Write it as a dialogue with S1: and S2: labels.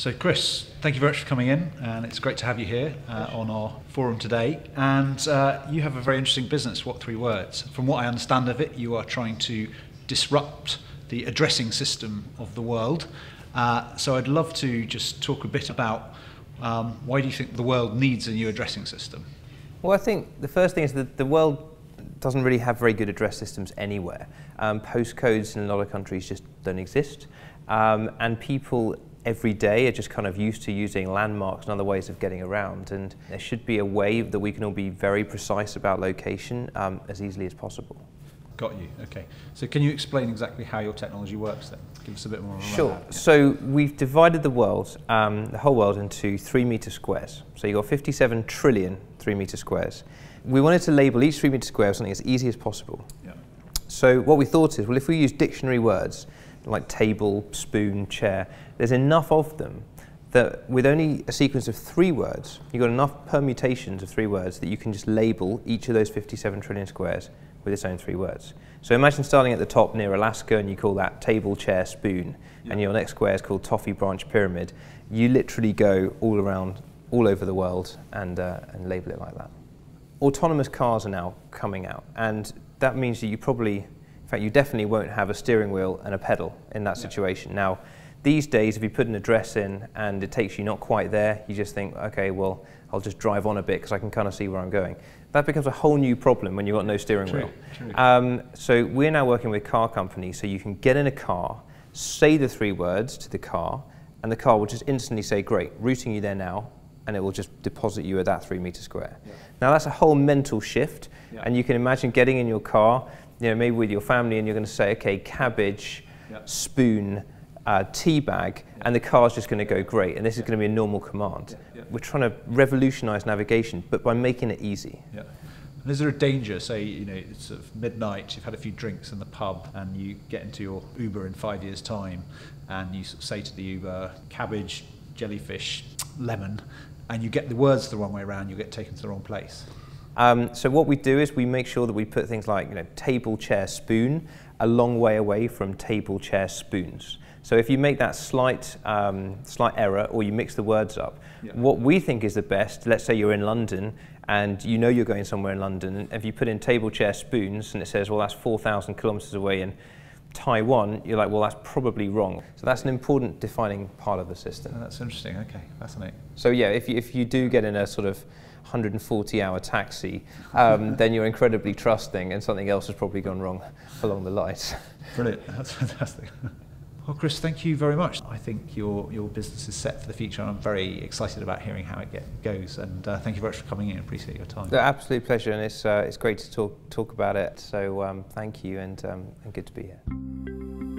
S1: So Chris, thank you very much for coming in, and it's great to have you here on our forum today. And you have a very interesting business, what3words. From what I understand of it, you are trying to disrupt the addressing system of the world. So I'd love to just talk a bit about why do you think the world needs a new addressing system?
S2: Well, I think the first thing is that the world doesn't really have very good address systems anywhere. Postcodes in a lot of countries just don't exist, and people every day are just kind of used to using landmarks and other ways of getting around, and there should be a way that we can all be very precise about location as easily as possible.
S1: Got you, okay. So can you explain exactly how your technology works then? Give us a bit more of a
S2: Sure.
S1: rundown.
S2: So we've divided the world, the whole world, into 3 metre squares. So you've got 57 trillion 3 metre squares. We wanted to label each 3 metre square with something as easy as possible.
S1: Yeah.
S2: So what we thought is, well, if we use dictionary words like table, spoon, chair, there's enough of them that with only a sequence of 3 words, you've got enough permutations of 3 words that you can just label each of those 57 trillion squares with its own 3 words. So imagine starting at the top near Alaska and you call that table, chair, spoon, and your next square is called toffee branch pyramid. You literally go all around, all over the world and label it like that. Autonomous cars are now coming out, and that means that you probably, in fact, you definitely won't have a steering wheel and a pedal in that situation. Now, these days, if you put an address in and it takes you not quite there, you just think, okay, well, I'll just drive on a bit because I can kind of see where I'm going. That becomes a whole new problem when you've got no steering wheel.
S1: True.
S2: So we're now working with car companies, so you can get in a car, say the 3 words to the car, and the car will just instantly say, great, routing you there now, and it will just deposit you at that 3 metre square. Yeah. Now that's a whole mental shift, and you can imagine getting in your car, maybe with your family, and you're going to say, okay, cabbage, spoon, tea bag, and the car's just going to go great, and this is going to be a normal command. We're trying to revolutionise navigation, but by making it easy.
S1: Yeah. And is there a danger, say, it's sort of midnight, you've had a few drinks in the pub, and you get into your Uber in 5 years' time, and you sort of say to the Uber, cabbage, jellyfish, lemon, and you get the words the wrong way around, you get taken to the wrong place?
S2: So what we do is we make sure that we put things like table, chair, spoon a long way away from table, chair, spoons. So if you make that slight error, or you mix the words up, what we think is the best, let's say you're in London and you know you're going somewhere in London, and if you put in table, chair, spoons and it says, well, that's 4,000 kilometers away in Taiwan, you're like, well, that's probably wrong. So that's an important defining part of the system.
S1: Oh, that's interesting, okay, fascinating.
S2: So yeah, if you do get in a sort of 140-hour taxi, then you're incredibly trusting and something else has probably gone wrong along the lights.
S1: Brilliant, that's fantastic. Well, Chris, thank you very much. I think your business is set for the future, and I'm very excited about hearing how it goes. And thank you very much for coming in. I appreciate your time.
S2: Absolute pleasure, and it's great to talk about it. So thank you, and good to be here.